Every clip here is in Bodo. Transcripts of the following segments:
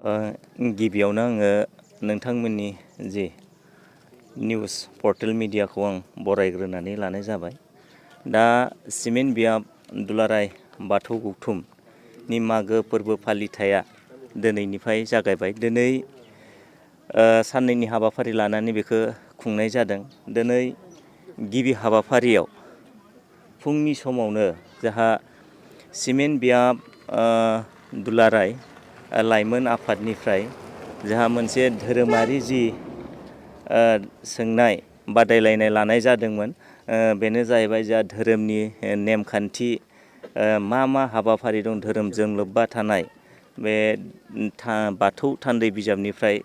गिबियावनो आङो नोंथांमोननि जि निउस पर्टेल मिडियाखौ आं बरायग्रोनानै लानाय जाबाय। दा सिमेन्ट बियाब दुलाराय बाथौ गौथुमनि मागो फोरबो फालिथाया दिनैनिफ्राय जागायबाय। दिनै साननैनि हाबाफारि लानानै बेखौ खुंनाय जादों। दिनै गिबि हाबाफारियाव फुंनि समावनो जोंहा सिमेन्ट बियाब दुलाराय लाइमोन आफादनिफ्राय जोंहा मोनसे धोरोमारि जि सोंनाय बादायलायनाय लानाय जादोंमोन। बेनो जाहैबाय जोंहा धोरोमनि नेमखान्थि मा हाबाफारि दं धोरोमजों लोब्बा थानाय बे बाथौ थान्दै बिजाबनिफ्राय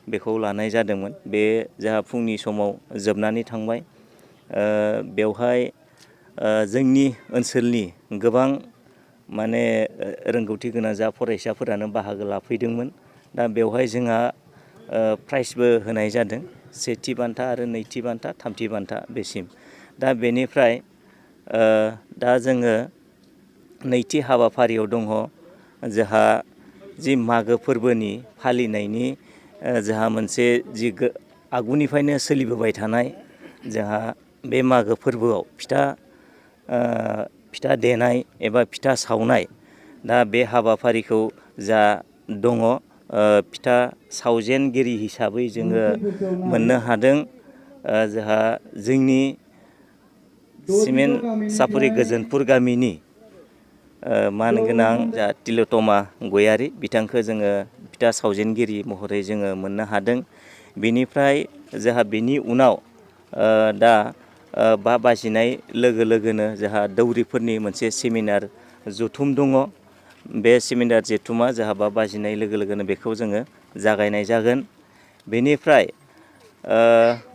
बेखौ लानाय जादोंमोन। बे जोंहा फुंनि समाव जोबनानै थांबाय। बेवहाय जोंनि ओनसोलनि गोबां माने रोंगौथि गोनां जा फरायसाफोरानो बाहागो लाफैदोंमोन। दा बेवहाय जोंहा प्राइजबो होनाय जादों। सेथि बान्था आरो नैथि बान्था थामथि बान्था बेसिम। दा बेनिफ्राय दा जोङो नैथि हाबाफारियाव दङ जोंहा जि मागो फोरबोनि फालिनायनि जोंहा मोनसे जि आगुनिफ्रायनो सोलिबोबाय थानाय जोंहा बे मागो फोरबोआव फिथा देनाय एबा फिथा सावनाय। दा बे हाबाफारिखौ जा दङ फिथा सावजेनगिरि हिसाबै जोङो मोननो हादों जोंहा जोंनि सिमेन्ट सापुरि गोजोनपुर गामिनि मानगोनां जा तिल'तमा गयारि बिथांखौ जोङो फिथा सावजेनगिरि महरै जोङो मोननो हादों। बेनिफ्राय जोंहा बेनि उनाव दा 5 बाजिनाय लोगो लोगोनो जोंहा दौरिफोरनि मोनसे सेमिनार जथुम दङ। बे सेमिनार जथुमा जोंहा 5 बाजिनाय लोगो लोगोनो बेखौ जोङो जागायनाय जागोन। बेनिफ्राय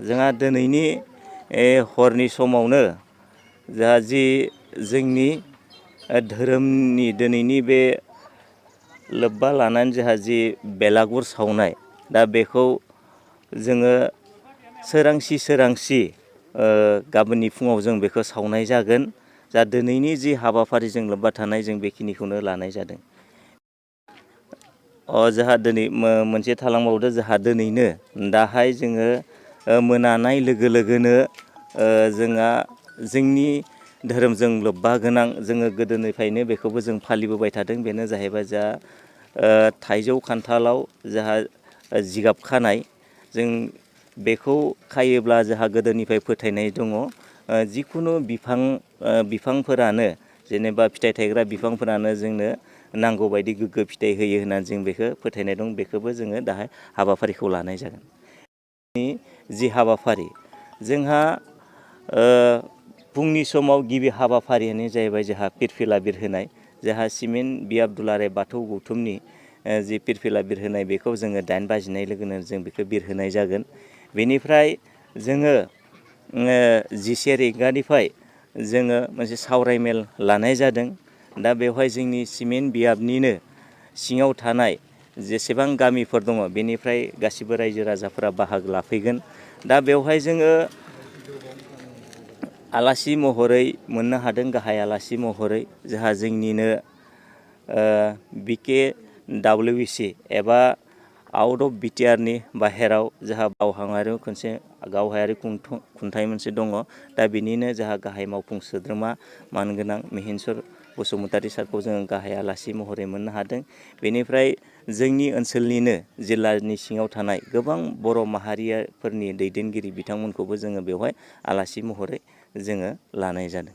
जोंहा दिनैनि हरनि समावनो जोंहा जि जोंनि धोरोमनि दिनैनि बे लोब्बा लानानै जोंहा जि बेलागुर सावनाय। दा बेखौ जोङो सोरांसि गाबोननि फुङाव जों बेखौ सावनाय जागोन। जा दिनैनि जि हाबाफारिजों लोब्बा थानाय जों बेखिनिखौनो लानाय जादों। जोंहा दिनै मोनसे थालांबावदो जोंहा दिनैनो दाहाय जोङो मोनानाय लोगो लोगोनो जोंहा जोंनि धोरोमजों लोब्बा गोनां जोङो गोदोनिफ्रायनो बेखौबो जों फालिबोबाय थादों। बेनो जाहैबाय जा थाइजौ खान्थालाव जोंहा जिगाब खानाय। जों बेखौ खायोब्ला जोंहा गोदोनिफ्राय फोथायनाय दङ जिखुनु बिफांफोरानो जेनेबा फिथाइ थायग्रा बिफांफोरानो जोंनो नांगौबायदि गोग्गो फिथाइ होयो होननानै जों बेखौ फोथायनाय दं। बेखौबो जोङो दाहाय हाबाफारिखौ लानाय जागोन। जि हाबाफारि जोंहा फुंनि समाव गिबि हाबाफारियानो जाहैबाय जोंहा फिरफिला बिरहोनाय। जोंहा सिमेन्ट बियाब दुलाराय बाथौ गौथुमनि जि फिरफिला बिरहोनाय बेखौ जोङो 8 बाजिनाय लोगोनो जों बेखौ बिरहोनाय जागोन। बेनिफ्राय जोङो 10 रिंगानिफ्राय जोङो मोनसे सावरायमेल लानाय जादों। दा बेवहाय जोंनि सिमेन्ट बियाबनिनो सिङाव थानाय जेसेबां गामिफोर दङ बेनिफ्राय गासिबो रायजो राजाफोरा बाहागो लाफैगोन। दा बेवहाय जोङो आलासि महरै मोननो हादों। गाहाय आलासि महरै जोंहा जोंनिनो BKWC एबा आउट अफ बिटिआरनि बाहेराव जोंहा गावहायारि खुंथाय मोनसे दङ। दा बिनिनो जोंहा गाहाय मावफुं सोद्रोमा मानगोनां मिहिनसर बसुमतारी सारखौ जोङो गाहाय आलासि महरै मोननो हादों। बेनिफ्राय जोंनि ओनसोलनिनो जिल्लानि सिङाव थानाय गोबां बर' माहारिफोरनि दैदेनगिरि बिथांमोनखौबो जोङो बेवहाय आलासि महरै जोङो लानाय जादों।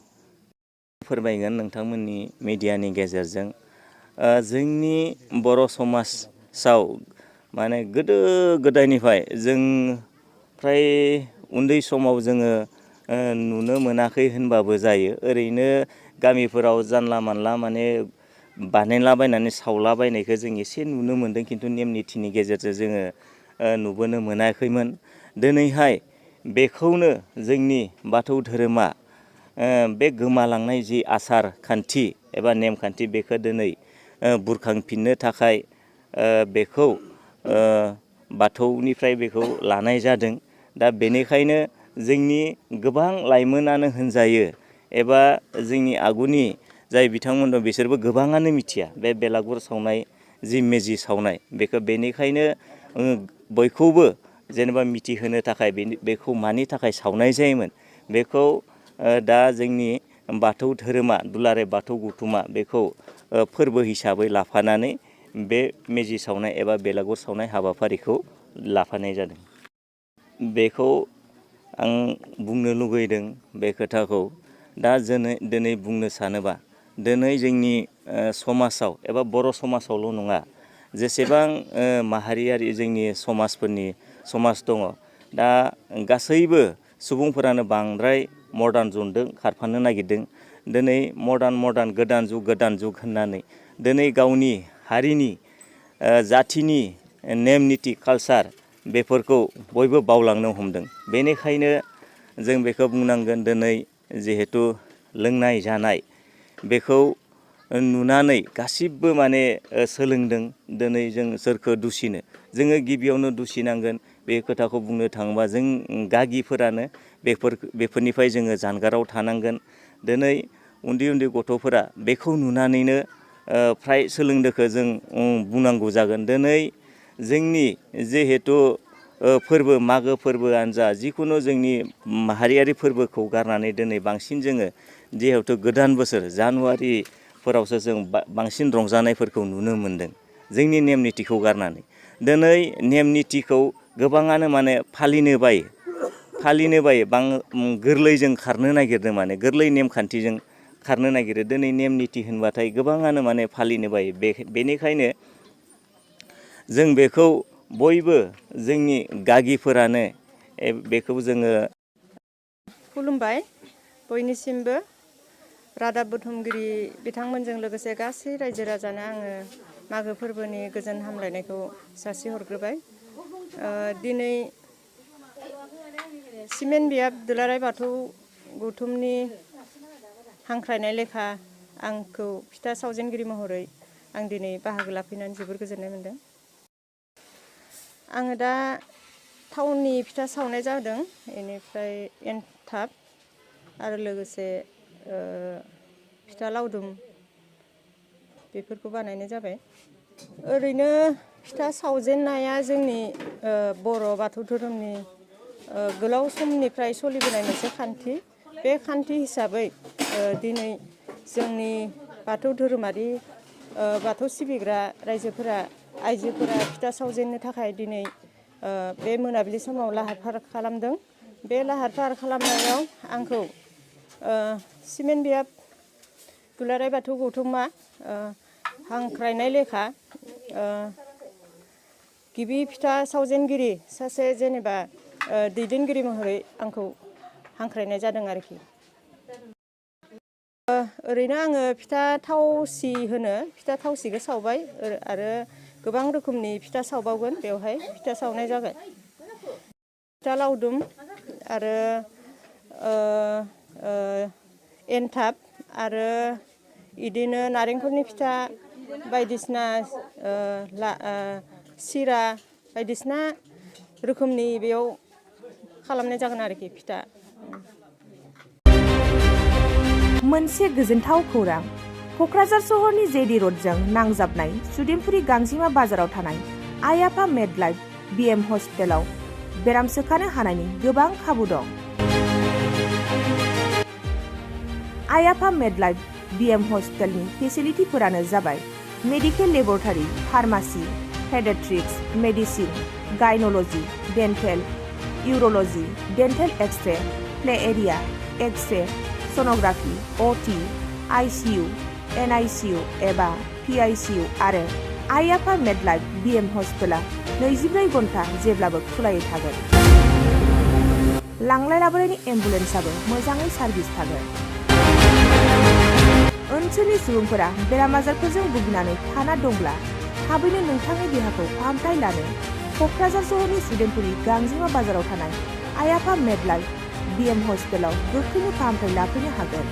फोरमायगोन नोंथांमोननि मिडियानि गेजेरजों जोंनि बर' समाजाव माने गोदो गोदायनिफ्राय जों फ्राय उन्दै समाव जोङो नुनो मोनाखै होनबाबो जायो। ओरैनो गामिफोराव जानला मानला माने बानायलाबायनानै सावलाबायनायखौ जों एसे नुनो मोन्दों। खिन्थु नेम निथिनि गेजेरजों जोङो नुबोनो मोनाखैमोन। दिनैहाय बेखौनो जोंनि बाथौ धोरोमा बे गोमालांनाय जि आसार खान्थि एबा नेमखान्थि बेखौ दिनै बुरखांफिननो थाखाय बेखौ बाथौनिफ्राय बेखौ लानाय जादों। दा बेनिखायनो जोंनि गोबां लाइमोनानो होनजायो एबा जोंनि आगुनि जाय बिथांमोन दं बिसोरबो गोबाङानो मिथिया बे बेलागुर सावनाय जि मेजि सावनाय बेखौ बेनिखायनो बयखौबो जेनेबा मिथिहोनो थाखाय बेखौ मानि थाखाय सावनाय जायोमोन बेखौ दा जोंनि बाथौ धोरोमा दुलाराय बाथौ गौथुमा बेखौ फोरबो हिसाबै लाफानानै बे मेजि सावनाय एबा बेलागुर सावनाय हाबाफारिखौ लाफानाय जादों। बेखौ आं बुंनो लुगैदों बे खोथाखौ दा दिनै बुंनो सानोबा दिनै जोंनि समाजाव एबा बर' समाजावल' नङा जेसेबां माहारियारि जोंनि समाज दङ दा गासैबो सुबुंफोरानो बांद्राय मडार्न जुगजों खारफानो नागिरदों। दिनै मडार्न गोदान जुग होननानै दिनै गावनि हारिनि जाथिनि नेम निथि कालसार बेफोरखौ बयबो बावलांनो हमदों। बेनिखायनो जों बेखौ बुंनांगोन दिनै जिहेथु लोंनाय जानाय बेखौ नुनानै गासिबो माने सोलोंदों। दिनै जों सोरखौ दुसिनो जोङो गिबियावनो दुसिनांगोन बे खोथाखौ बुंनो थाङोबा जों गागिफोरानो बेफोरनिफ्राय जोङो जानगाराव थानांगोन। दिनै उन्दै गथ'फोरा बेखौ नुनानैनो फ्राय सोलोंदोखौ जों बुंनांगौ जागोन। दिनै जोंनि जिहेथु फोरबो मागो फोरबोआनो जा जिखुनु जोंनि माहारियारि फोरबोखौ गारनानै दिनै बांसिन जोङो जिहेथु गोदान बोसोर जानुवारिफोरावसो जों बांसिन रंजानायफोरखौ नुनो मोन्दों जोंनि नेम निथिखौ गारनानै। दिनै नेम निथिखौ गोबाङानो माने फालिनो बायो गोरलैजों खारनो नागिरदों माने गोरलै नेमखान्थिजों खारनो नागिरो। दिनै नेम निथि होनबाथाय गोबाङानो माने फालिनो बायो। बेनिखायनो जों बेखौ बयबो जोंनि गागिफोरानो बेखौ जोङो खुलुमबाय बयनिसिमबो रादाब बुथुमगिरि बिथांमोनजों लोगोसे गासै रायजो राजानो आङो मागो फोरबोनि गोजोन हामलायनायखौ जासिहरग्रोबाय। दिनै सिमेन्ट बियाब दुलाराय बाथौ गौथुमनि हांख्रायनाय लेखा आंखौ फिथा सावजेनगिरि महरै आं दिनै बाहागो लाफैनानै जोबोर गोजोननाय मोन्दों। आङो दा थावनि फिथा सावनाय जादों बेनिफ्राय एन्थाब आरो लोगोसे फिथा लावदुम बेफोरखौ बानायनाय जाबाय। ओरैनो फिथा सावजेननाया जोंनि बर' बाथौ धोरोमनि गोलाव समनिफ्राय सोलिबोनाय मोनसे खान्थि। बे खान्थि हिसाबै दिनै जोंनि बाथौ धोरोमारि बाथौ सिबिग्रा आइजोफोरा फिथा सावजेननो थाखाय दिनै बे मोनाबिलि समाव लाहार फाहार खालामदों। बे लाहार फाहार खालामनायाव आंखौ सिमेन्ट बियाब दुलाराय बाथौ गौथुमा हांख्रायनाय लेखा गिबि फिथा सावजेनगिरि सासे जेनेबा दैदेनगिरि महरै आंखौ हांख्रायनाय जादों आरोखि। ओरैनो आङो फिथा थावसिखौ सावबाय आरो गोबां रोखोमनि फिथा सावबावगोन बेवहाय फिथा सावनाय जागोन। फिथा लावदुम आरो एन्थाब आरो इदिनो नारेंखलनि फिथा बायदिसिना सिरा बायदिसिना रोखोमनि बेयाव खालामनाय जागोन आरोखि फिथा। मोनसे गोजोनथाव खौरां क'क्राझार सहरनि जेडि र'डजों नांजाबनाय सुदेमपुरि गांजिमा बाजाराव थानाय आइ आफा मेडलाइफ बिएम हस्पिटालाव बेराम सोखानो हानायनि गोबां खाबु दं। आइ आफा मेडलाइफ बिएम हस्पिटालनि फेसिलिटिफोरानो जाबाय medical laboratory, pharmacy, paediatrics, medicine, gynaecology, dental, urology, dental X-ray, play area, X-ray, sonography, OT, ICU, NICU एबा पिआइसिइउ आरो आइ आफा मेडलाइफ बिएम हस्पिटाला 24 घन्टा जेब्लाबो खुलायै थागोन। लांलाय लाबोलायनि एम्बुलेन्सआबो मोजाङै सार्भिस थागोन। ओनसोलनि सुबुंफोरा बेराम आजारफोरजों भुगिनानै थाना दंब्ला थाबैनो नोंथांनि देहाखौ फाहामथाय लानो क'क्राझार सहरनि सुदेमपुरि गांजिमा बाजाराव थानाय आइ आफा मेडलाइफ बिएम हस्पिटालाव गोख्रैनो फाहामथाय लाफैनो हागोन।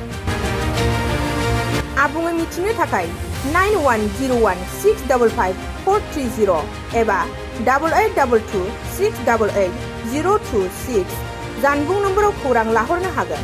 आबुङै मिथिनो थाखाय 9101655430 एबा 8822688026 जानबुं नम्बराव खौरां लाहरनो हागोन।